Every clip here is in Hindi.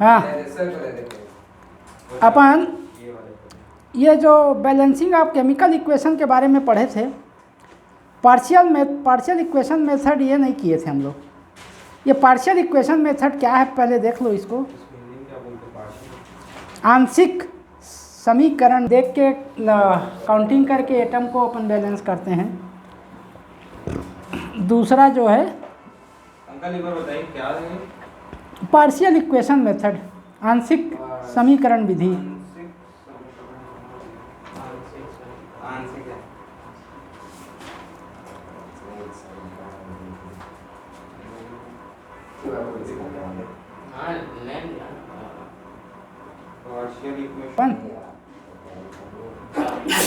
हाँ अपन ये जो बैलेंसिंग ऑफ केमिकल इक्वेशन के बारे में पढ़े थे, पार्शियल इक्वेशन मेथड ये नहीं किए थे हम लोग। ये पार्शियल इक्वेशन मेथड क्या है पहले देख लो इसको। आंशिक समीकरण देख के काउंटिंग करके एटम को अपन बैलेंस करते हैं। दूसरा जो है अंकल एक बार बताइए क्या है? पार्शियल इक्वेशन मेथड, आंशिक समीकरण विधि।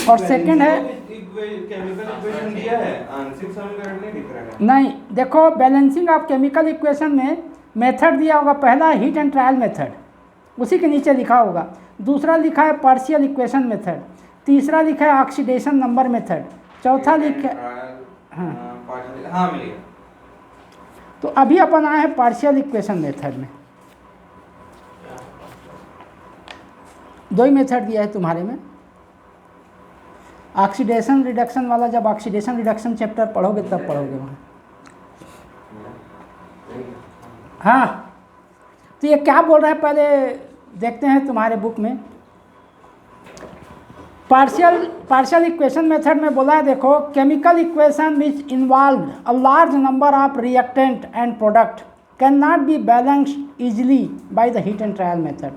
और सेकंड है केमिकल इक्वेशन दिया है, आंशिक समीकरण नहीं दिख रहा है। नहीं, देखो बैलेंसिंग ऑफ केमिकल इक्वेशन में मेथड दिया होगा, पहला हीट एंड ट्रायल मेथड, उसी के नीचे लिखा होगा। दूसरा लिखा है पार्शियल इक्वेशन मेथड, तीसरा लिखा है ऑक्सीडेशन नंबर मेथड, चौथा लिखा हाँ मिल गया। तो अभी अपन आए हैं पार्शियल इक्वेशन मेथड में। दो ही मेथड दिया है तुम्हारे में। ऑक्सीडेशन रिडक्शन वाला जब ऑक्सीडेशन रिडक्शन चैप्टर पढ़ोगे तब पढ़ोगे वहाँ। हाँ, तो ये क्या बोल रहा है पहले देखते हैं तुम्हारे बुक में। पार्शियल इक्वेशन मेथड में बोला है, देखो chemical equation which involve a large number of reactant and product can not be balanced easily by the heat and trial method.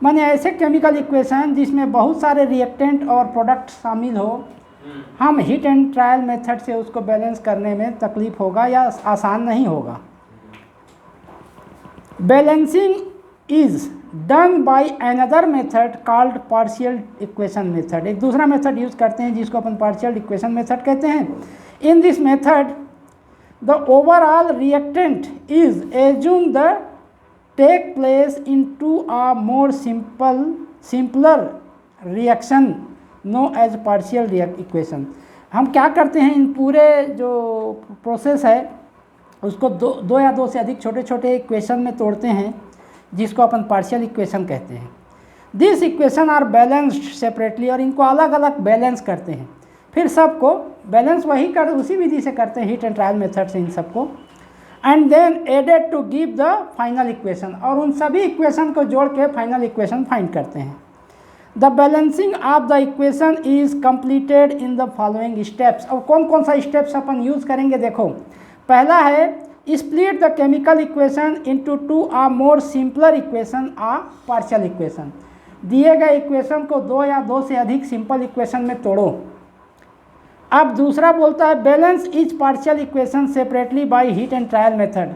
माने ऐसे केमिकल इक्वेशन जिसमें बहुत सारे रिएक्टेंट और प्रोडक्ट शामिल हो, हम हीट एंड ट्रायल मेथड से उसको बैलेंस करने में तकलीफ होगा या आसान नहीं होगा। Balancing is done by another method called partial equation method. एक दूसरा मेथड यूज करते हैं जिसको अपन पार्शियल इक्वेशन मेथड कहते हैं। In this method the overall reactant is assume the take place into a more simpler reaction no as partial equation. हम क्या करते हैं, इन पूरे जो प्रोसेस है उसको दो या दो से अधिक छोटे छोटे इक्वेशन में तोड़ते हैं जिसको अपन पार्शियल इक्वेशन कहते हैं। This equation are balanced separately, और इनको अलग अलग बैलेंस करते हैं। फिर सबको बैलेंस वही कर उसी विधि से करते हैं, हीट एंड ट्रायल मेथड से इन सबको। And then added to give the final equation, और उन सभी इक्वेशन को जोड़ के फाइनल इक्वेशन फाइंड करते हैं। The balancing of the equation is completed in the following steps. अब कौन कौन सा स्टेप्स अपन यूज करेंगे, देखो। पहला है split the chemical equation into two or more simpler equation or partial equation. दिए गए इक्वेशन को दो या दो से अधिक सिंपल इक्वेशन में तोड़ो। अब दूसरा बोलता है balance each partial equation separately by heat and trial method.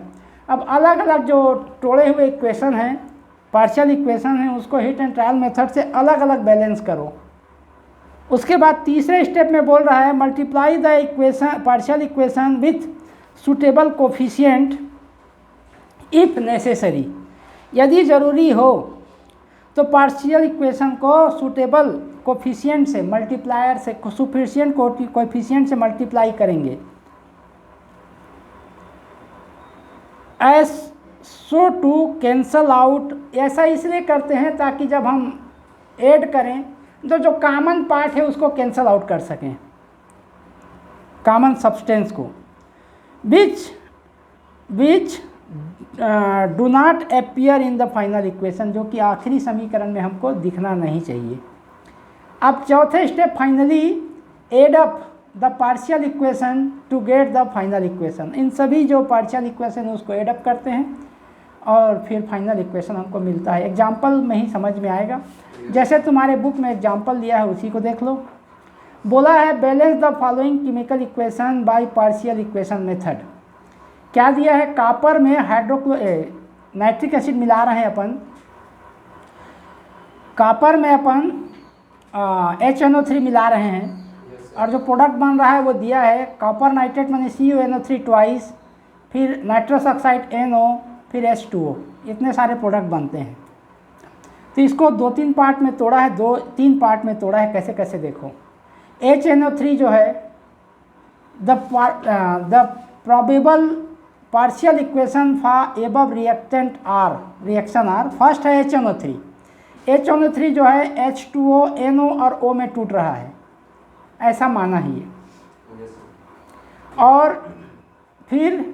अब अलग अलग जो तोड़े हुए इक्वेशन हैं, पार्शियल इक्वेशन हैं, उसको हीट एंड ट्रायल मेथड से अलग अलग बैलेंस करो। उसके बाद तीसरे स्टेप में बोल रहा है multiply the equation partial equation with suitable coefficient if necessary. यदि ज़रूरी हो तो पार्शियल इक्वेशन को सुटेबल कोफिशिएंट से, मल्टीप्लायर से, सुफिशिएंट कोफिशिएंट से मल्टीप्लाई करेंगे। As so to cancel out, ऐसा इसलिए करते हैं ताकि जब हम ऐड करें तो जो कॉमन पार्ट है उसको कैंसल आउट कर सकें, कॉमन सब्सटेंस को। Which do not appear in the final equation, जो कि आखिरी समीकरण में हमको दिखना नहीं चाहिए। अब चौथे step finally add up the partial equation to get the final equation. इन सभी जो पार्शियल इक्वेशन है उसको एड अप करते हैं और फिर फाइनल इक्वेशन हमको मिलता है। एग्जाम्पल में ही समझ में आएगा, जैसे तुम्हारे बुक में एग्जाम्पल दिया है उसी को देख लो। बोला है balance the following chemical equation by partial equation method. क्या दिया है, कॉपर में नाइट्रिक एसिड मिला रहे हैं अपन, कॉपर में अपन HNO3 मिला रहे हैं और जो प्रोडक्ट बन रहा है वो दिया है कॉपर नाइट्रेट माने CuNO3 ट्वाइस, फिर नाइट्रस ऑक्साइड NO, फिर H2O। इतने सारे प्रोडक्ट बनते हैं। तो इसको 2-3 पार्ट में तोड़ा है, 2-3 पार्ट में तोड़ा है। कैसे कैसे देखो, HNO3 जो है the probable partial equation for above reactant are, reaction are. First है HNO3। HNO3 जो है H2O, NO और O में टूट रहा है, ऐसा माना ही है। और फिर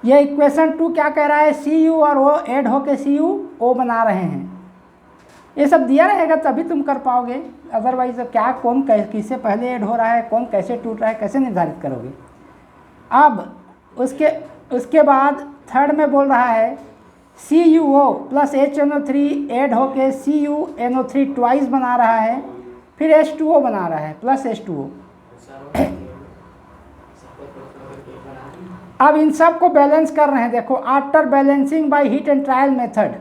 ये इक्वेशन 2 क्या कह रहा है, Cu और O ऐड होके CuO बना रहे हैं। ये सब दिया रहेगा तभी तुम कर पाओगे, अदरवाइज क्या कौन किससे पहले ऐड हो रहा है, कौन कैसे टूट रहा है, कैसे निर्धारित करोगे। अब उसके बाद थर्ड में बोल रहा है CuO प्लस HNO3 ऐड होके CuNO3 ट्वाइस बना रहा है, फिर H2O बना रहा है प्लस H2O। अब इन सब को बैलेंस कर रहे हैं। देखो, after balancing by heat and trial method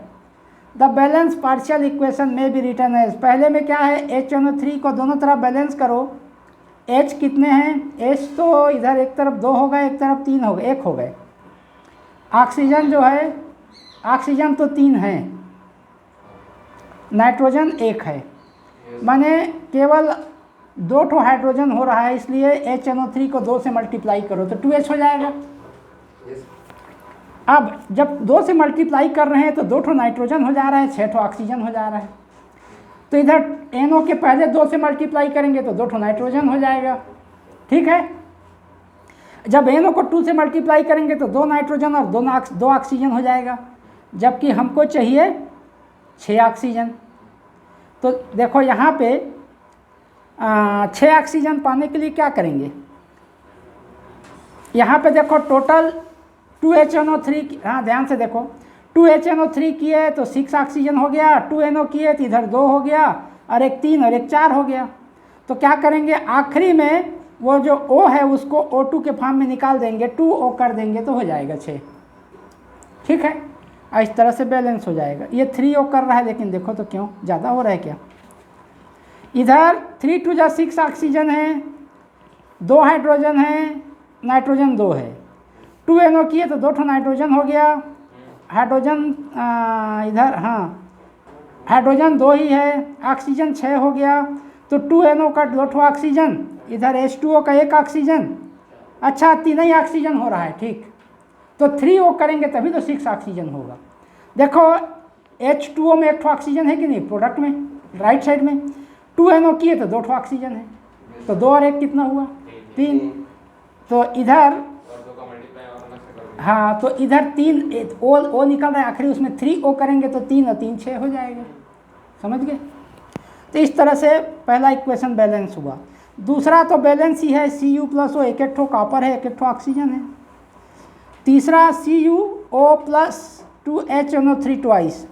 the balance partial equation में बी रिटर्न एज। पहले में क्या है, HNO3 को दोनों तरफ बैलेंस करो। H कितने हैं, H तो इधर एक तरफ 2 हो गए, एक तरफ 3 हो गए, 1 हो गए। ऑक्सीजन जो है, ऑक्सीजन तो 3 है, नाइट्रोजन 1 है, माने केवल 2 ठो हाइड्रोजन हो रहा है, इसलिए HNO3 को 2 से मल्टीप्लाई करो तो 2H हो जाएगा। अब जब 2 से मल्टीप्लाई कर रहे हैं तो 2 ठो नाइट्रोजन हो जा रहा है, 6 ठो ऑक्सीजन हो जा रहा है। तो इधर NO के पहले 2 से मल्टीप्लाई करेंगे तो 2 ठो नाइट्रोजन हो जाएगा, ठीक है। जब NO को 2 से मल्टीप्लाई करेंगे तो 2 नाइट्रोजन और 2 ऑक्सीजन हो जाएगा, जबकि हमको चाहिए 6 ऑक्सीजन। तो देखो यहाँ पे 6 ऑक्सीजन पाने के लिए क्या करेंगे, यहाँ पे देखो टोटल 2HNO3, हाँ ध्यान से देखो, 2HNO3 किए तो 6 ऑक्सीजन हो गया, 2NO किए तो इधर 2 हो गया, और एक 3 और एक 4 हो गया। तो क्या करेंगे, आखिरी में वो जो O है उसको O2 के फॉर्म में निकाल देंगे, 2O कर देंगे तो हो जाएगा 6, ठीक है। इस तरह से बैलेंस हो जाएगा। ये 3O कर रहा है, लेकिन देखो तो क्यों ज़्यादा हो रहा है क्या। इधर 3 2 जा 6 ऑक्सीजन है, 2 हाइड्रोजन है, नाइट्रोजन 2 है, 2NO किए तो 2 ठो नाइट्रोजन हो गया, हाइड्रोजन इधर, हाँ हाइड्रोजन 2 ही है, ऑक्सीजन 6 हो गया, तो 2NO का 2 ठो ऑक्सीजन, इधर H2O का 1 ऑक्सीजन, अच्छा 3 ही ऑक्सीजन हो रहा है, ठीक। तो 3O करेंगे तभी तो 6 ऑक्सीजन होगा। देखो H2O में 1 ठो ऑक्सीजन है कि नहीं, प्रोडक्ट में राइट साइड में, 2NO किए तो 2 ठो ऑक्सीजन है, तो 2 और 1 कितना हुआ, 3। तो इधर हाँ, तो इधर 3 O निकल रहा है आखिरी, उसमें 3O करेंगे तो 3 और 3 6 हो जाएगा, समझ गए। तो इस तरह से पहला इक्वेशन बैलेंस हुआ। दूसरा तो बैलेंस ही है, Cu प्लस O, 1 ठो कॉपर है, 1 ठो ऑक्सीजन है। तीसरा CuO प्लस 2HNO3 ट्वाइस,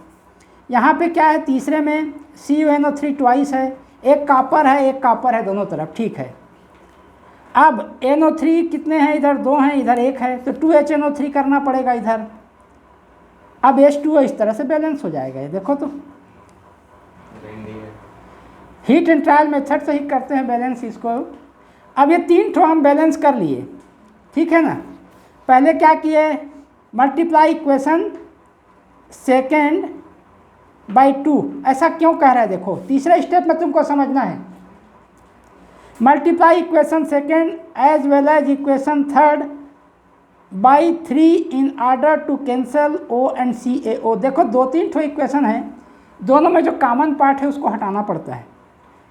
यहाँ पे क्या है, तीसरे में CuNO3 ट्वाइस है, 1 कॉपर है, 1 कॉपर है दोनों तरफ, ठीक है। अब NO3 कितने हैं, इधर 2 हैं, इधर 1 है, तो 2HNO3 करना पड़ेगा इधर। अब H2O इस तरह से बैलेंस हो जाएगा। ये देखो तो हीट एंड ट्रायल मेथड से ही करते हैं बैलेंस इसको। अब ये 3 ठो हम बैलेंस कर लिए, ठीक है ना। पहले क्या किए, मल्टीप्लाई इक्वेशन सेकेंड बाई 2, ऐसा क्यों कह रहा है, देखो तीसरे स्टेप में तुमको समझना है। Multiply equation second as well as equation third by 3 in order to cancel O and CaO। देखो 2-3 ठो इक्वेशन है, दोनों में जो कॉमन पार्ट है उसको हटाना पड़ता है,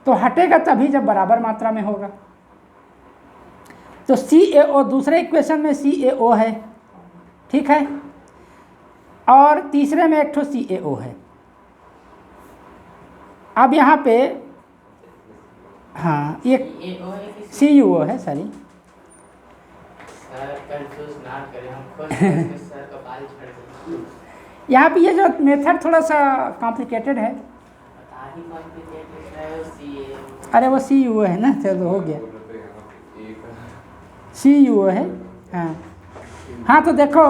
तो हटेगा तभी जब बराबर मात्रा में होगा। तो CaO दूसरे इक्वेशन में CaO है, ठीक है, और तीसरे में 1 ठो CaO है। अब यहाँ पे हाँ ये CuO है, सॉरी यहाँ पे ये जो मेथड थोड़ा सा कॉम्प्लिकेटेड है। अरे वो CuO है ना, चलो हो गया, CuO है, हाँ हाँ। तो देखो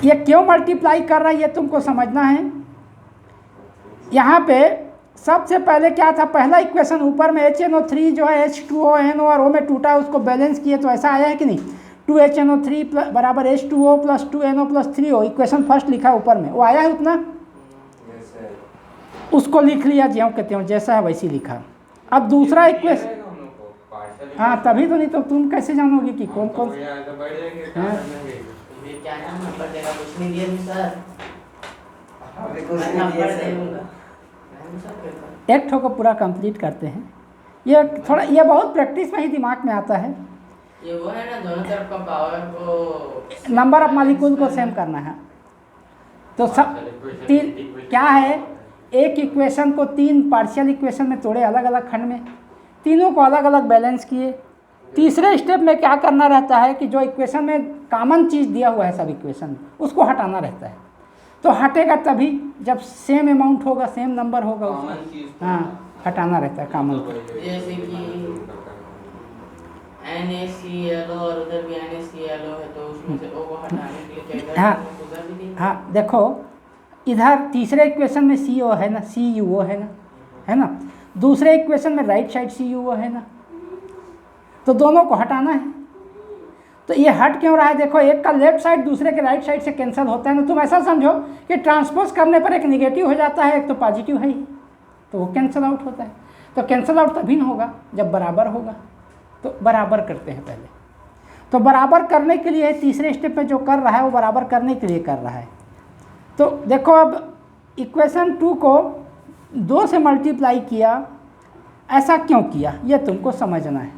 ये क्यों मल्टीप्लाई कर रहा है ये तुमको समझना है। यहाँ पे सबसे पहले क्या था, पहला इक्वेशन ऊपर में HNO3 जो है H2O, NO और O में टूटा है, उसको बैलेंस किए तो ऐसा आया है कि नहीं, 2HNO3 बराबर H2O plus 2NO plus 3O, equation first लिखा ऊपर में, वो आया है उतना, उसको लिख लिया ज्यों के त्यों, जैसा है वैसी लिखा। अब दूसरा इक्वेशन हाँ तभी तो, नहीं तो तुम कैसे जानोगे कि कौन कौन। यहाँ तो बढ़ जाएंगे, क्या हाँ। करेंगे? ये क्या नाम नंबर देगा, कुछ नहीं दिया नहीं सर। अभी कुछ मैं नहीं नंबर दिया दे सर। दूंगा मैम सर पेपर। एक ठो को पूरा कंप्लीट करते हैं। ये थोड़ा, ये बहुत प्रैक्टिस में ही दिमाग में आता है। ये वो है ना, दोनों तरफ का पावर को नंबर ऑफ मालिक्यूल को सेम करना है। तो सब तीन क्या है, एक इक्वेशन को तीन पार्शियल इक्वेशन में तोड़े अलग अलग खंड में, तीनों को अलग अलग बैलेंस किए। तीसरे स्टेप में क्या करना रहता है कि जो इक्वेशन में कॉमन चीज़ दिया हुआ है सब इक्वेशन में, उसको हटाना रहता है। तो हटेगा तभी जब सेम अमाउंट होगा, सेम नंबर होगा कॉमन उसको, चीज हाँ हटाना रहता है कॉमन को। जैसे कि NaClO और उधर भी NaClO है, तो उसमें से O को हटाने के लिए क्या इधर हाँ। उधर भी दिया? हाँ देखो, इधर तीसरे इक्वेशन में CO है ना, CuO है ना, दूसरे इक्वेशन में राइट साइड CuO है ना, तो दोनों को हटाना है। तो ये हट क्यों रहा है, देखो एक का लेफ्ट साइड दूसरे के राइट साइड से कैंसिल होता है ना। तुम ऐसा समझो कि ट्रांसपोज करने पर एक निगेटिव हो जाता है, एक तो पॉजिटिव है ही, तो वो कैंसिल आउट होता है। तो कैंसिल आउट तभी होगा जब बराबर होगा। तो बराबर करते हैं पहले। तो बराबर करने के लिए तीसरे स्टेप में जो कर रहा है वो बराबर करने के लिए कर रहा है। तो देखो अब इक्वेशन 2 को 2 से मल्टीप्लाई किया, ऐसा क्यों किया ये तुमको समझना है।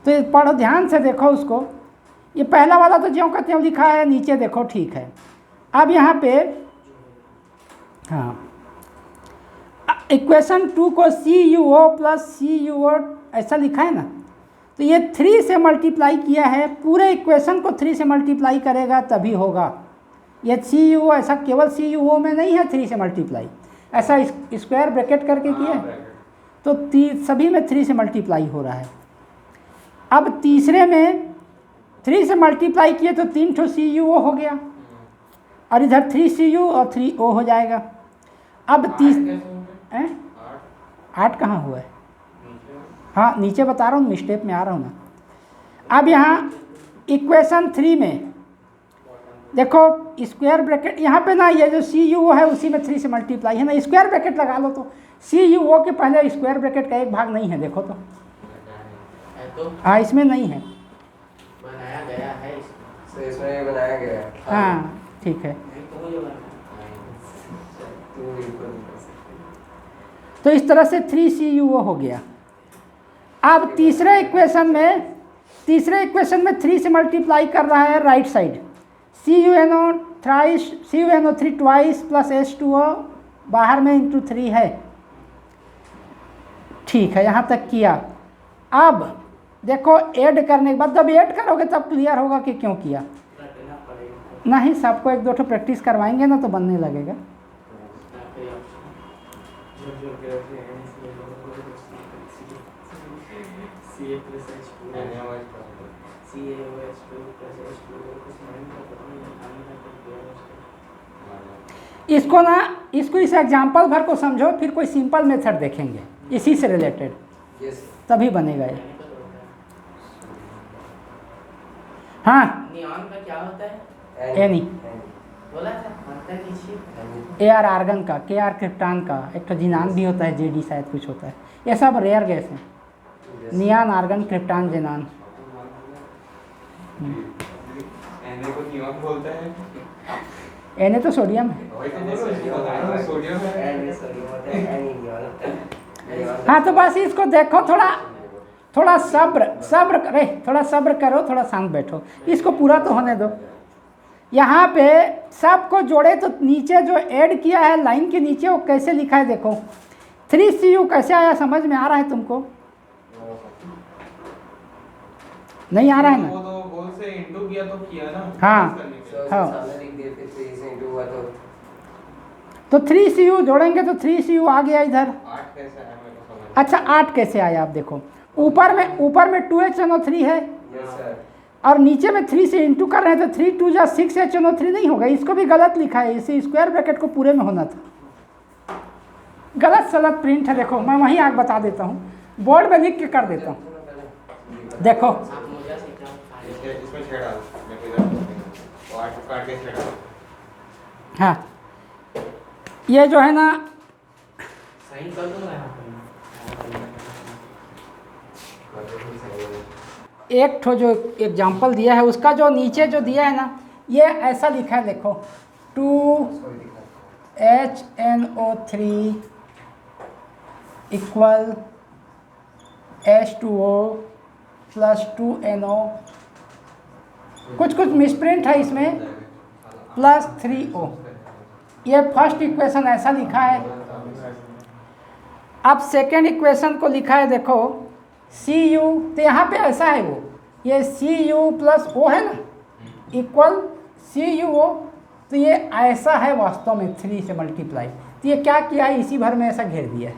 तो ये पढ़ो ध्यान से, देखो उसको। ये पहला वाला तो ज्यों का त्यों लिखा है, नीचे देखो ठीक है। अब यहाँ पे हाँ, इक्वेशन 2 को CuO प्लस CuO ऐसा लिखा है ना, तो ये 3 से मल्टीप्लाई किया है। पूरे इक्वेशन को 3 से मल्टीप्लाई करेगा तभी होगा। ये CuO ऐसा केवल CuO में नहीं है 3 से मल्टीप्लाई, ऐसा स्क्वायर ब्रैकेट करके किया है, तो सभी में 3 से मल्टीप्लाई हो रहा है। अब तीसरे में 3 से मल्टीप्लाई किए तो 3 ठो CuO हो गया, और इधर 3Cu और 3O हो जाएगा। अब 8 कहाँ हुआ है, हाँ नीचे बता रहा हूँ, स्टेप में आ रहा हूँ ना। अब यहाँ इक्वेशन 3 में देखो स्क्वायर ब्रैकेट, यहाँ पे ना ये जो CuO है उसी में 3 से मल्टीप्लाई है ना, स्क्वायर ब्रैकेट लगा लो। तो CuO के पहले स्क्वायर ब्रैकेट का एक भाग नहीं है, देखो तो हाँ इसमें नहीं है, बनाया गया है तो इसमें ये बनाया गया है। हाँ ठीक है। तो मुझे बनाया तो बिल्कुल नहीं कर सकते। तो इस तरह से 3CuO हो गया। अब तीसरे इक्वेशन में 3 से मल्टीप्लाई कर रहा है right side, CuNO3 twice plus H2O बाहर में इंटू 3 है, ठीक है यहाँ तक किया। अब देखो ऐड करने के बाद जब ऐड करोगे तब क्लियर होगा कि क्यों किया। रटना पड़ेगा। नहीं, सबको 1-2 ठो प्रैक्टिस करवाएंगे ना तो बनने लगेगा। इसको ना, इसको इस एग्जाम्पल भर को समझो, फिर कोई सिंपल मेथड देखेंगे इसी से रिलेटेड, यस तभी बनेगा ये। हाँ नियॉन का क्या होता है? एनी, बोला था मात्रा कीजिए। AR आर्गन का, KR क्रिप्टान का, एक तो जिनान भी होता है, JD शायद कुछ होता है, ये सब रेयर गैस हैं। नियान, आर्गन, क्रिप्टान, जिनान। एनए को नियॉन बोलते हैं। Na तो सोडियम है। वही तो बोल रहा हूँ, सोडियम है। हाँ तो बस इसको देखो, थोड़ा सब्र करो, थोड़ा शांत बैठो, इसको पूरा तो होने दो। यहाँ पे सबको जोड़े तो नीचे जो ऐड किया है लाइन के नीचे वो कैसे लिखा है देखो। 3Cu कैसे आया, समझ में आ रहा है तुमको? नहीं आ रहा है ना? वो तो बोल से इंटू किया तो किया ना। हाँ। हाँ। तो 3Cu जोड़ेंगे तो 3Cu आ गया इधर। 8 कैसे आया मेरे को समझ। अच्छा 8 कैसे आया आप देखो, ऊपर में 2HNO3 है और नीचे में 3 से इंटू कर रहे हैं, तो 3 2 जा 6HNO3 नहीं होगा, इसको भी गलत लिखा है, इसे स्क्वायर ब्रैकेट को पूरे में होना था। गलत सलत प्रिंट है, देखो मैं वहीं आग बता देता हूँ, बोर्ड में लिख के कर देता हूँ। देखो आप मुझे सिखाओ। इसमें छेड़ा मैं किधर तो 8 काट के छेड़ा। हाँ ये जो है ना, सही कर दूंगा यहाँ पे। एक ठो जो एग्जाम्पल दिया है उसका जो नीचे जो दिया है ना, ये ऐसा लिखा है देखो, 2HNO3 equal H2O plus 2NO, कुछ मिसप्रिंट है इसमें, प्लस 3O। ये फर्स्ट इक्वेशन ऐसा लिखा है। अब सेकेंड इक्वेशन को लिखा है देखो, Cu, तो यहाँ पे ऐसा है वो, ये Cu प्लस O है ना, इक्वल CuO, तो ये ऐसा है वास्तव में 3 से मल्टीप्लाई। तो ये क्या किया है, इसी भर में ऐसा घेर दिया है।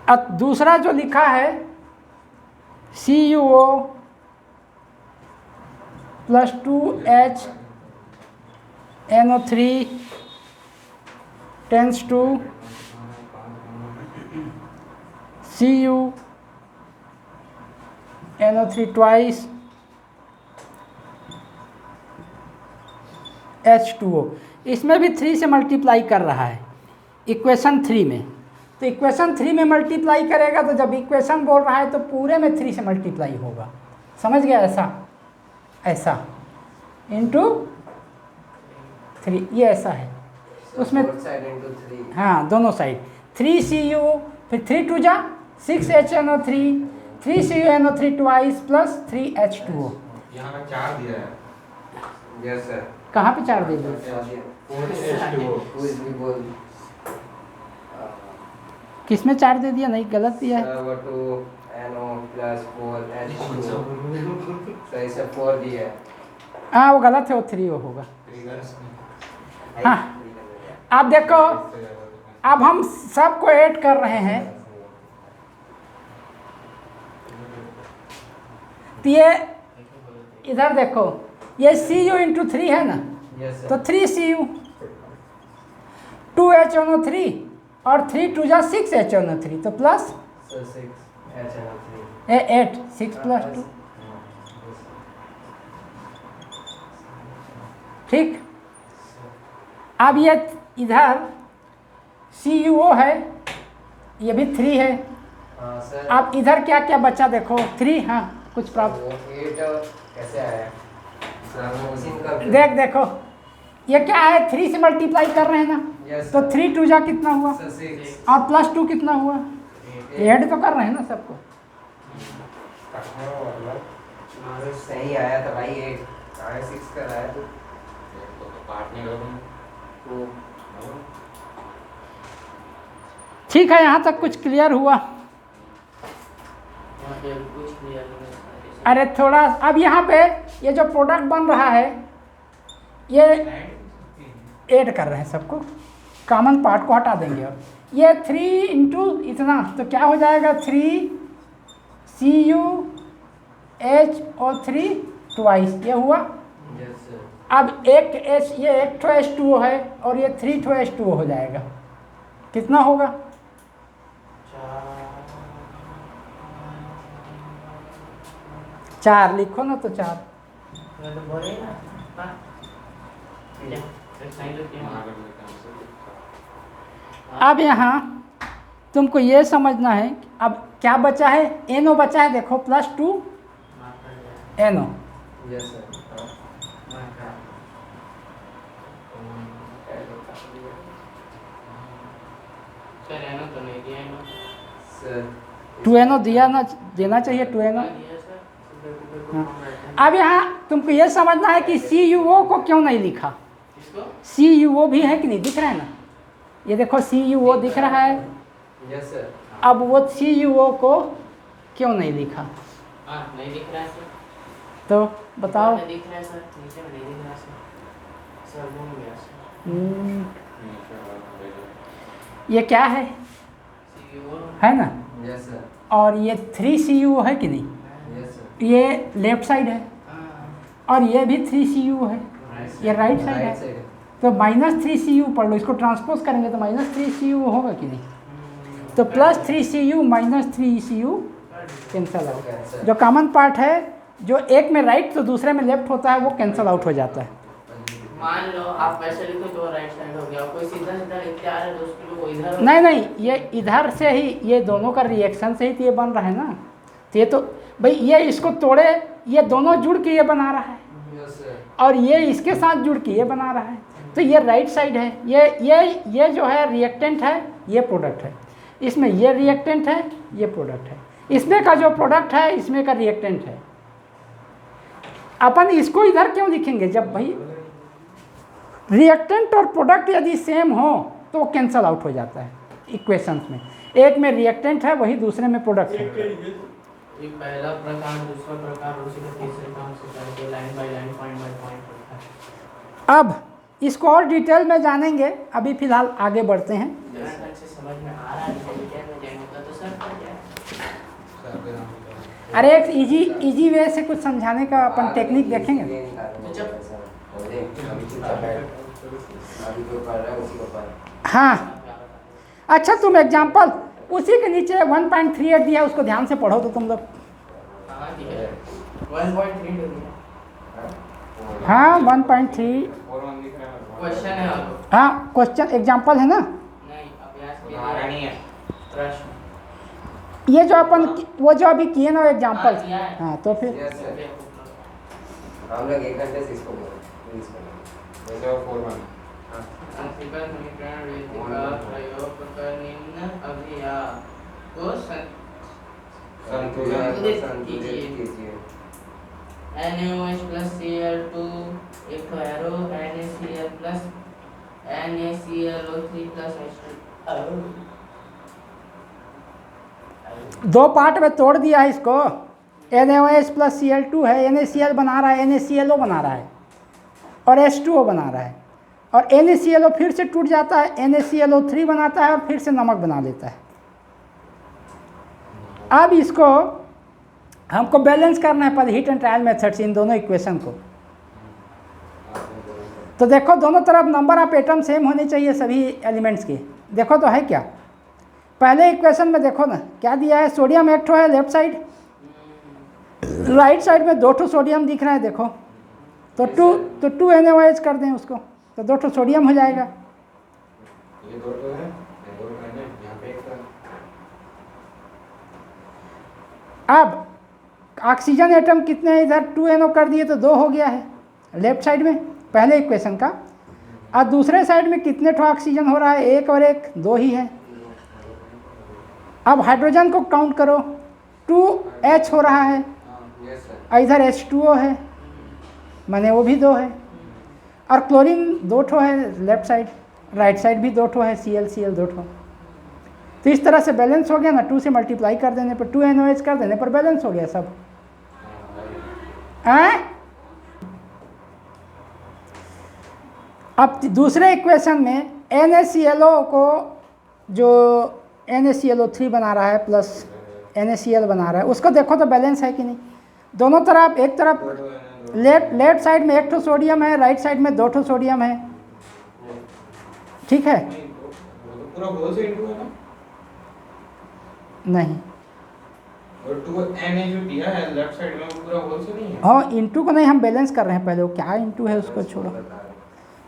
अब दूसरा जो लिखा है CuO plus 2HNO3 tends to CuNO3 twice H2O, इसमें भी 3 से मल्टीप्लाई कर रहा है इक्वेशन 3 में। तो इक्वेशन 3 में मल्टीप्लाई करेगा तो जब इक्वेशन बोल रहा है तो पूरे में 3 से मल्टीप्लाई होगा, समझ गया? ऐसा इंटू 3, ये ऐसा है उसमें, हाँ दोनों साइड 3Cu, फिर 3 2 जा 6HNO3, 3CuNO3 twice plus 3H2O। यहाँ पे 4 दिया है। Yes sir. कहाँ पे 4 दे दिए? 4H2O। किसमें 4 दे दिया? नहीं, गलत दिया है। वो 2NO प्लस 4H2O, तो इसे 4 दिया है। हाँ वो गलत है, वो 3O होगा। हाँ आप देखो, अब हम सबको ऐड कर रहे हैं, तो ये इधर देखो, ये Cu इंटू 3 है ना, यस तो सर। 3Cu, 2HNO3 और 3 2 जा 6HNO3, तो प्लस सर 6HNO3 8, 6 प्लस 2, ठीक। अब ये इधर CuO है, ये भी 3 है। हाँ सर। अब इधर क्या क्या बचा देखो, 3, हाँ कुछ प्रॉब्लम, 8 कैसे आया सर? उसी का देख देखो, ये क्या है, 3 से मल्टीप्लाई कर रहे हैं ना, यस तो 3 2 जा कितना हुआ, सर 6 और प्लस 2 कितना हुआ, ऐड तो कर रहे हैं ना सबको। सही आया था भाई, 8 6 कर आया तो ठीक है, यहाँ तक कुछ क्लियर हुआ? यहाँ पे कुछ क्लियर नहीं है। अरे थोड़ा, अब यहाँ पे ये जो प्रोडक्ट बन रहा है, ये ऐड कर रहे हैं सबको, कॉमन पार्ट को हटा देंगे। अब ये 3 इंटू इतना, तो क्या हो जाएगा, 3CuHO3 ट्वाइस, ये हुआ। Yes sir. अब एक H, ये एक ठो H2O है और ये 3 ठो H2O हो जाएगा, कितना होगा, 4 लिखो ना, तो 4। मैं तो बोले ना, हाँ। ले, एक साइड रखिए। अब यहाँ तुमको ये समझना है, अब क्या बचा है, NO बचा है देखो, प्लस 2 माफ कर दिया। NO, yes sir. माफ कर। सर एनो तो नहीं दिया एनो। सर 2NO दिया ना, देना चाहिए 2NO। दिया सर। हाँ। अब यहाँ तुमको ये समझना है कि CuO को क्यों नहीं लिखा, किसको? CuO भी है कि नहीं, दिख रहा है ना, ये देखो CuO दिख रहा है। Yes sir. अब वो CuO को क्यों नहीं लिखा, हाँ नहीं दिख रहा है सर। तो बताओ। ऊपर में दिख रहा है सर, नीचे में नहीं दिख रहा है सर। सर घूम गया सर। ये क्या है, CuO है ना, यस सर। और ये 3CuO है कि नहीं, यस सर। ये लेफ्ट साइड है हाँ। और ये भी 3CuO है, ये राइट साइड है, तो -3Cu पढ़ लो, इसको ट्रांसपोज करेंगे तो -3Cu होगा कि नहीं, तो +3Cu -3Cu कैंसल आउट, जो कॉमन पार्ट है, जो एक में राइट तो दूसरे में लेफ्ट होता है, वो कैंसल आउट हो जाता है। मान लो आप वैसे लिखो तो राइट साइड हो गया, कोई सीधा सीधा लिखते आ रहा है तो उसके लिए वो इधर हो नहीं नहीं, ये इधर से ही, ये दोनों का रिएक्शन से ही तो ये बन रहा है ना, तो ये तो भाई ये इसको तोड़े, ये दोनों जुड़ के ये बना रहा है Yes, sir. और ये इसके साथ जुड़ के ये बना रहा है, तो ये राइट साइड है। ये जो है रिएक्टेंट है, ये प्रोडक्ट है। इसमें ये रिएक्टेंट है, ये प्रोडक्ट है। इसमें का जो प्रोडक्ट है, इसमें का रिएक्टेंट है। अपन इसको इधर क्यों लिखेंगे? जब भाई रिएक्टेंट और प्रोडक्ट यदि सेम हो तो वो कैंसल आउट हो जाता है इक्वेशंस में। एक में रिएक्टेंट है, वही दूसरे में प्रोडक्ट है। ये पहला प्रकार, दूसरा प्रकार, उसी का तीसरे काम से करके line by line, point by point होता है। अब इसको और डिटेल में जानेंगे, अभी फिलहाल आगे बढ़ते हैं। जरा ढंग से समझ में आ रहा है, डिटेल में जाएंगे तो सर क्या है? अरे एक इजी वे से कुछ समझाने का अपन टेक्निक देखेंगे। अभी जो पढ़ रहा है उसी को पढ़। हाँ, अच्छा तुम एग्जाम्पल उसी के नीचे 1.38 दिया, उसको ध्यान से पढ़ो तो तुम लोग। हाँ ठीक है, 1.3 डिग्री। हाँ 1.3, क्वेश्चन है और हाँ क्वेश्चन एग्जाम्पल है ना। नहीं, अभ्यास के लिए प्रश्न। ये जो अपन वो जो अभी किए ना एग्जाम्पल, हाँ, किया है। हाँ तो फिर Yes, sir. हम लोग 1 घंटे से इसको बोल अंतिकल समीकरण रीति का प्रयोग कर निम्न अभियान को संतुलित कीजिए। NaOH plus Cl2 एक arrow, NaCl plus NaClO3 plus H2। दो पार्ट में तोड़ दिया है इसको। NaOH प्लस Cl2 है, NaCl बना रहा है, NaClO बना रहा है और H2O बना रहा है, और NaClO फिर से टूट जाता है, NaClO3 बनाता है और फिर से नमक बना लेता है। अब इसको हमको बैलेंस करना है पहले हीट एंड ट्रायल मेथड से इन दोनों इक्वेशन को। तो देखो दोनों तरफ नंबर ऑफ एटम सेम होने चाहिए सभी एलिमेंट्स के। देखो तो है क्या, पहले इक्वेशन में देखो ना क्या दिया है, सोडियम एक ठो है लेफ्ट साइड, राइट साइड में 2 ठो सोडियम दिख रहा है। देखो तो 2 NaOH कर दें उसको, तो 2 ठो सोडियम हो जाएगा। ये दो तो है, दो है, यहाँ पे एक था। अब ऑक्सीजन एटम कितने हैं इधर, 2 NO कर दिए तो 2 हो गया है लेफ्ट साइड में पहले इक्वेशन का। और दूसरे साइड में कितने ठो ऑक्सीजन हो रहा है, 1 और 1 2 ही है। अब हाइड्रोजन को काउंट करो, 2H हो रहा है Yes, sir. और इधर H2O है, माने वो भी 2 है। और क्लोरीन 2 ठो है लेफ्ट साइड, राइट साइड भी 2 ठो है, Cl 2 ठो। तो इस तरह से बैलेंस हो गया ना, 2 से मल्टीप्लाई कर देने पर, 2 NaOH कर देने पर बैलेंस हो गया सब। अब दूसरे इक्वेशन में NaClO को जो NaClO3 बना रहा है प्लस NaCl बना रहा है, उसको देखो तो बैलेंस है कि नहीं। दोनों तरफ, एक तरफ लेफ्ट साइड में 1 ठो सोडियम है, राइट साइड में 2 ठो सोडियम है, ठीक है। पूरा होल से इंटू है ना, नहीं, और 2 Na जो दिया है लेफ्ट साइड में वो पूरा होल से नहीं है। हाँ इंटू को नहीं, हम बैलेंस कर रहे हैं पहले, वो क्या इंटू है उसको छोड़ो।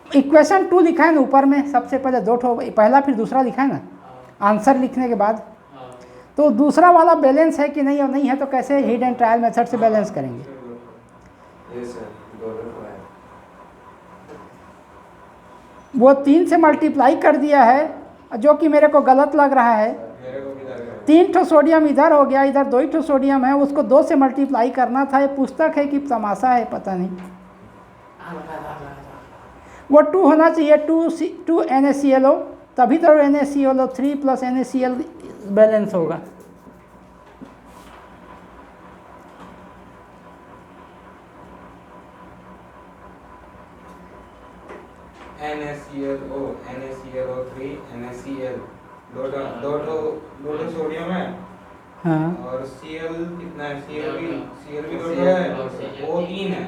इक्वेशन 2 लिखा है ना ऊपर में, सबसे पहले 2 ठो, पहला फिर दूसरा लिखा है ना आंसर लिखने के बाद। तो दूसरा वाला बैलेंस है कि नहीं, और नहीं है तो कैसे हीट एंड ट्रायल मेथड से बैलेंस करेंगे। Yes, sir. दोनों है। वो 3 से मल्टीप्लाई कर दिया है, जो कि मेरे को गलत लग रहा है। मेरे को भी लग रहा है 3 ठो सोडियम इधर हो गया, इधर 2 ठो सोडियम है, उसको 2 से मल्टीप्लाई करना था। ये पुस्तक है कि तमाशा है पता नहीं। वो 2 होना चाहिए, 2 NaClO, तभी तो NaClO3 प्लस NaCl बैलेंस होगा। NaClO, NaClO3, NaCl, दो तो सोडियम है। हाँ और Cl कितना है, Cl भी 2 है, O 3 है,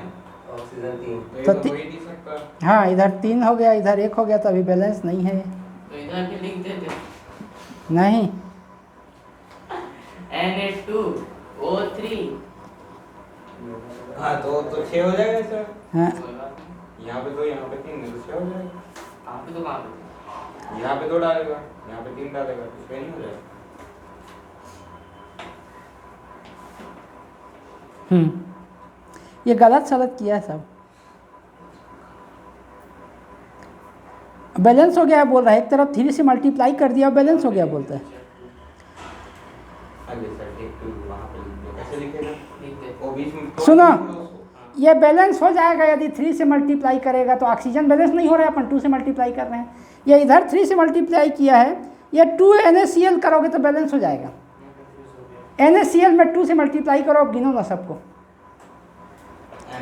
ऑक्सीजन 3। तो ये तो तो हो ही नहीं सकता। हाँ, इधर 3 हो गया, इधर 1 हो गया, तो अभी बैलेंस नहीं है। तो इधर भी लिख देते नहीं, Na2O3। हाँ तो 6 हो जाएगा सर। हाँ यहाँ पे 2, यहाँ पे 3, तो 6 हो जाएगा। आप भी तो कहाँ पे? यहाँ पे 2 डालेगा, यहाँ पे 3 डालेगा, तो 6 नहीं हो जाएगा। ये गलत सलत किया है सब। बैलेंस हो गया बोल रहा है, एक तरफ 3 से मल्टीप्लाई कर दिया बैलेंस हो गया बोलता है। सुनो, ये बैलेंस हो जाएगा यदि 3 से मल्टीप्लाई करेगा तो ऑक्सीजन बैलेंस नहीं हो रहा है, अपन 2 से मल्टीप्लाई कर रहे हैं। ये इधर 3 से मल्टीप्लाई किया है, ये 2 NaCl करोगे तो बैलेंस हो जाएगा। NaCl में 2 से मल्टीप्लाई करो, गिनो ना सबको।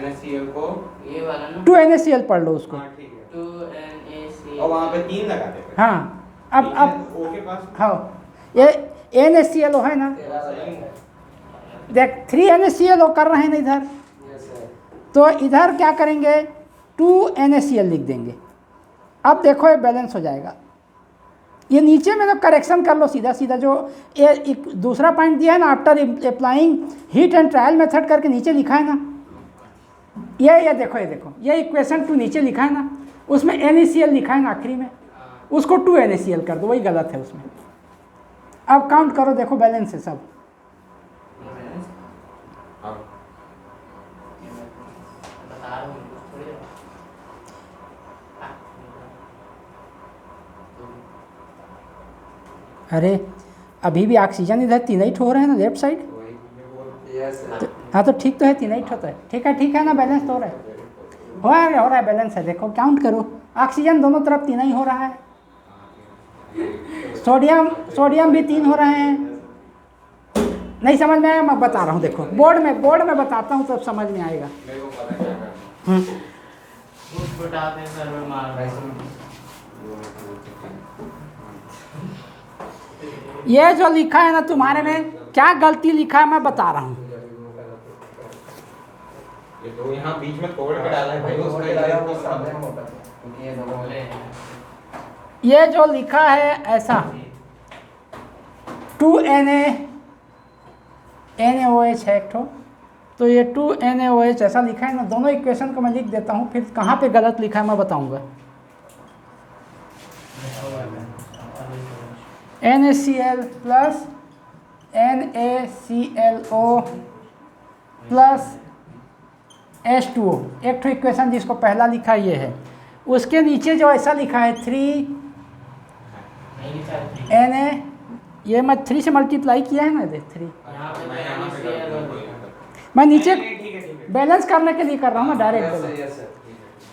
NaCl को ये वाला ना 2 NaCl पढ़ लो उसको। हाँ ठीक है, 2 NaCl और वहाँ पे 3 लगा दे। हाँ अब O के पास हाँ, ये NaCl है ना, देख 3 NaCl कर रहे हैं ना इधर, तो इधर क्या करेंगे 2 NaCl लिख देंगे। अब देखो ये बैलेंस हो जाएगा। ये नीचे में तो करेक्शन कर लो सीधा सीधा, जो ये एक दूसरा पॉइंट दिया है ना, after applying heat and trial method करके नीचे लिखा है ना, ये देखो, ये देखो, ये इक्वेशन 2 नीचे लिखा है ना, उसमें NaCl लिखा है ना आखिरी में, उसको 2 NaCl कर दो, वही गलत है उसमें। अब काउंट करो, देखो बैलेंस है सब। बता रहा हूँ थोड़ी देर। अरे अभी भी ऑक्सीजन इधर 3 ही ठो रहे हैं ना लेफ्ट साइड। हाँ तो ठीक तो है, 3 ही ठो तो है, ठीक है ना, बैलेंस तो हो रहा है, हो रहा है बैलेंस है। देखो काउंट करो, ऑक्सीजन दोनों तरफ 3 ही हो रहा है, सोडियम भी 3 हो रहे हैं। नहीं समझ में आया, मैं बता रहा हूँ, देखो बोर्ड में बताता हूँ तब समझ में आएगा। सर्वर मार ये जो लिखा है ना तुम्हारे में, क्या गलती लिखा है मैं बता रहा हूँ। ये तो यहाँ बीच में तोड़ के डाला है भाई, उसका ये जो लिखा है ऐसा 2 NaOH है एक ठो, तो ये 2 NaOH ऐसा लिखा है ना। दोनों इक्वेशन को मैं लिख देता हूँ, फिर कहाँ पे गलत लिखा है मैं बताऊँगा। NaCl plus NaClO plus H2O, एक ठो इक्वेशन जिसको पहला लिखा ये है। उसके नीचे जो ऐसा लिखा है 3 Na, ये मैं 3 से मल्टीप्लाई किया है ना, देख 3 मैं नीचे बैलेंस करने के लिए कर रहा हूँ ना, direct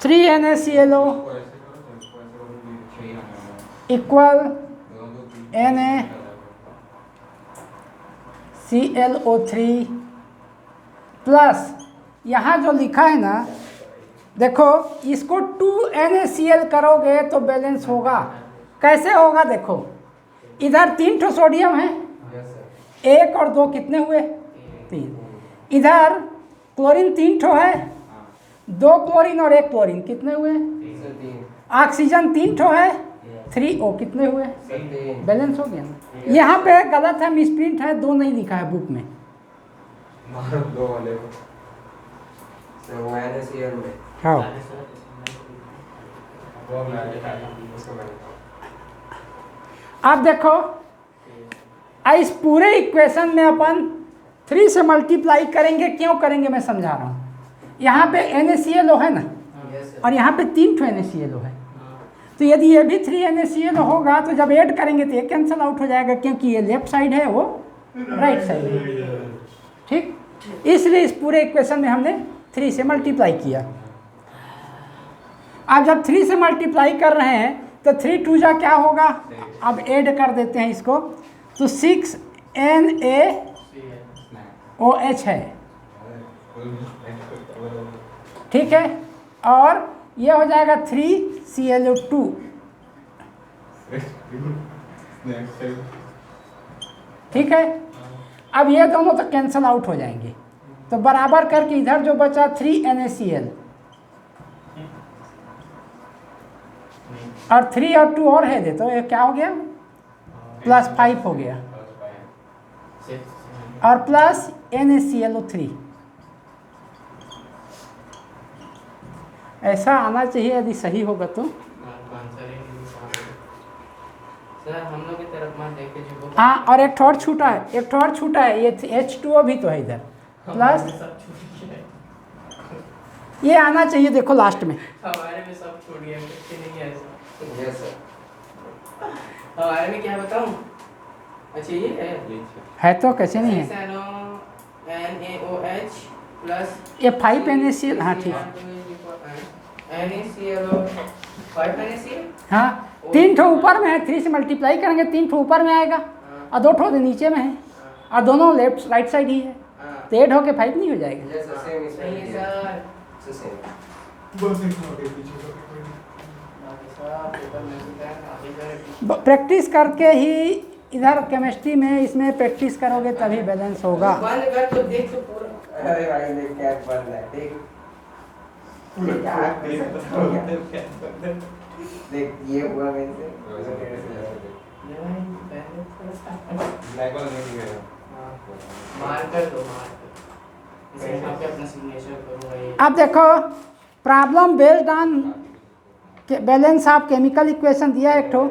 3 NaClO equal NaClO3 plus यहाँ जो लिखा है ना, देखो इसको 2 NaCl करोगे तो बैलेंस होगा। कैसे होगा देखो, इधर 3 ठो सोडियम है, 1 और 2 कितने हुए 3, इधर क्लोरीन 3 ठो है, 2 क्लोरीन और 1 क्लोरीन कितने हुए, ऑक्सीजन 3 ठो है, 3O कितने हुए, बैलेंस हो गया ना। यहाँ पे गलत है, मिसप्रिंट है, 2 नहीं लिखा है बुक में। दो वाले हाँ अब देखो, इस पूरे इक्वेशन में अपन 3 से मल्टीप्लाई करेंगे, क्यों करेंगे मैं समझा रहा हूँ। यहाँ पे NaClO है ना, और यहाँ पे 3 ठो NaClO है, तो यदि ये भी 3 NaCl होगा तो जब ऐड करेंगे तो ये कैंसिल आउट हो जाएगा, क्योंकि ये लेफ्ट साइड है, वो राइट साइड है। ठीक, इसलिए इस पूरे इक्वेशन में हमने 3 से मल्टीप्लाई किया। अब जब 3 से मल्टीप्लाई कर रहे हैं तो 3 2 जा क्या होगा, अब ऐड कर देते हैं इसको, तो 6 NaOH है, ठीक है, और ये हो जाएगा 3ClO2, ठीक है। अब ये दोनों तो कैंसिल आउट हो जाएंगे, तो बराबर करके इधर जो बचा 3 NaCl और 3 और 2 और है दे, तो ये क्या हो गया +5 हो गया, और प्लस NaClO3 ऐसा आना चाहिए यदि सही होगा तो। सर हम लोग की तरफ मत देखे जो हाँ, और एक ठो और छूटा है, ये H2O भी तो है इधर, प्लस सब छूट गया है। ये आना चाहिए, देखो लास्ट में। हमारे में सब छूट गया, कुछ नहीं है ऐसा। Yes, sir. हमारे में क्या बताऊं? अच्छा ये है तो कैसे नहीं है? NaOH प्लस ये 5 NaCl, हाँ ठीक है। NaCl 5 NaCl। हाँ 3 ठो ऊपर में है, 3 से मल्टीप्लाई करेंगे 3 ठो ऊपर में आएगा और 2 ठो नीचे में है और दोनों लेफ्ट राइट साइड ही है, तो 8 होके 5 नहीं हो जाएगा। Yes, sir. Same is सही है सर। It's the same. बस एक नोट है पीछे का कोई नहीं। साहब पेपर में से आगे कर प्रैक्टिस करके ही इधर केमिस्ट्री में इसमें प्रैक्टिस करोगे तभी बैलेंस होगा। बंद कर तो देख तो पूरा। अरे भाई देख क्या बन रहा है, देख देख ये पूरा मेरे से ये भाई पहले थोड़ा सा ब्लैक वाला नहीं दिखेगा। मार कर दो, मार कर इसे यहाँ पे अपना सिग्नेचर करूँगा ये। अब देखो problem based on balance of chemical equation दिया है एक ठो,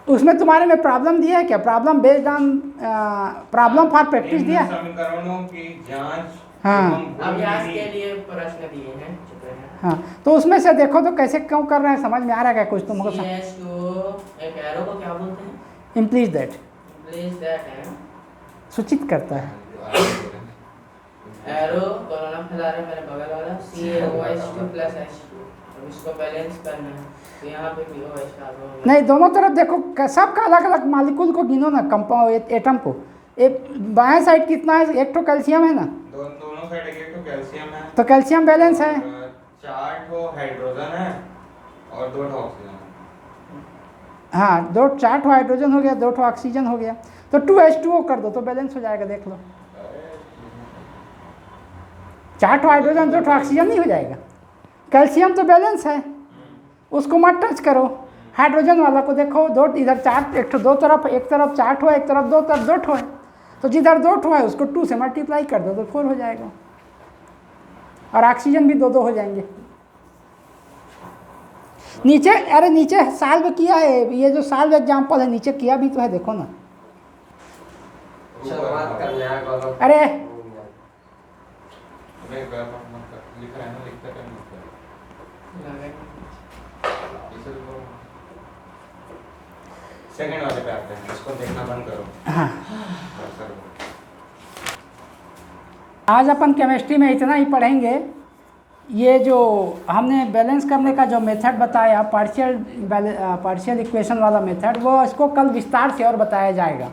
उसमें तुम्हारे में प्रॉब्लम दिया है क्या? Problem based on problem for practice दिया है? समीकरणों की जांच हाँ। अब यहाँ के लिए प्रश्न दिए हैं, चुप रहे हैं। हाँ तो उसमें से देखो तो कैसे क्यों कर रहे हैं, समझ में आ रहा है क्या कुछ तुमको? CH2 एक एरो को क्या बोलते हैं? इम्प्लीज दैट, प्लेस दैट है सूचित करता है। एरो कोरोना फैला रहा है मेरे बगल वाला CaOH2 प्लस H2। अब इसको बैलेंस करना है तो यहाँ पे भी OH का होगा। नहीं दोनों तरफ देखो, सबका अलग अलग मालिक्यूल को गिनो ना, कंपाउंड एटम को। एक बाएं साइड कितना है? एक तो कैल्शियम है ना, दोनों साइड एक तो कैल्शियम है तो कैल्शियम बैलेंस है। और 4 ठो हाइड्रोजन है और 2 ठो ऑक्सीजन है। हाँ 4 ठो हाइड्रोजन हो गया, 2 ठो ऑक्सीजन हो गया, तो 2H2O कर दो तो बैलेंस हो जाएगा। देख लो 4 ठो हाइड्रोजन 2 ठो ऑक्सीजन नहीं हो जाएगा? कैल्शियम तो बैलेंस है, उसको मत टच करो। हाइड्रोजन वाला को देखो, दो इधर 4, एक ठो दो तरफ, एक तरफ 4 ठो है, एक तरफ 2 ठो है, तो जिधर 2 ठो है उसको 2 से मल्टीप्लाई कर दो तो 4 हो जाएगा, और ऑक्सीजन भी 2 हो जाएंगे। नीचे, अरे नीचे सॉल्व किया है, ये जो सॉल्व एग्जाम्पल है नीचे किया भी तो है, देखो ना। शुरुआत करने आ गए। अरे अबे गलत मत कर, लिख रहा है ना, लिखता क्या नहीं है। सेकंड वाले पे आते हैं, इसको देखना बंद करो। हाँ आज अपन केमिस्ट्री में इतना ही पढ़ेंगे। ये जो हमने बैलेंस करने का जो मेथड बताया, पार्शियल इक्वेशन वाला मेथड, वो इसको कल विस्तार से और बताया जाएगा।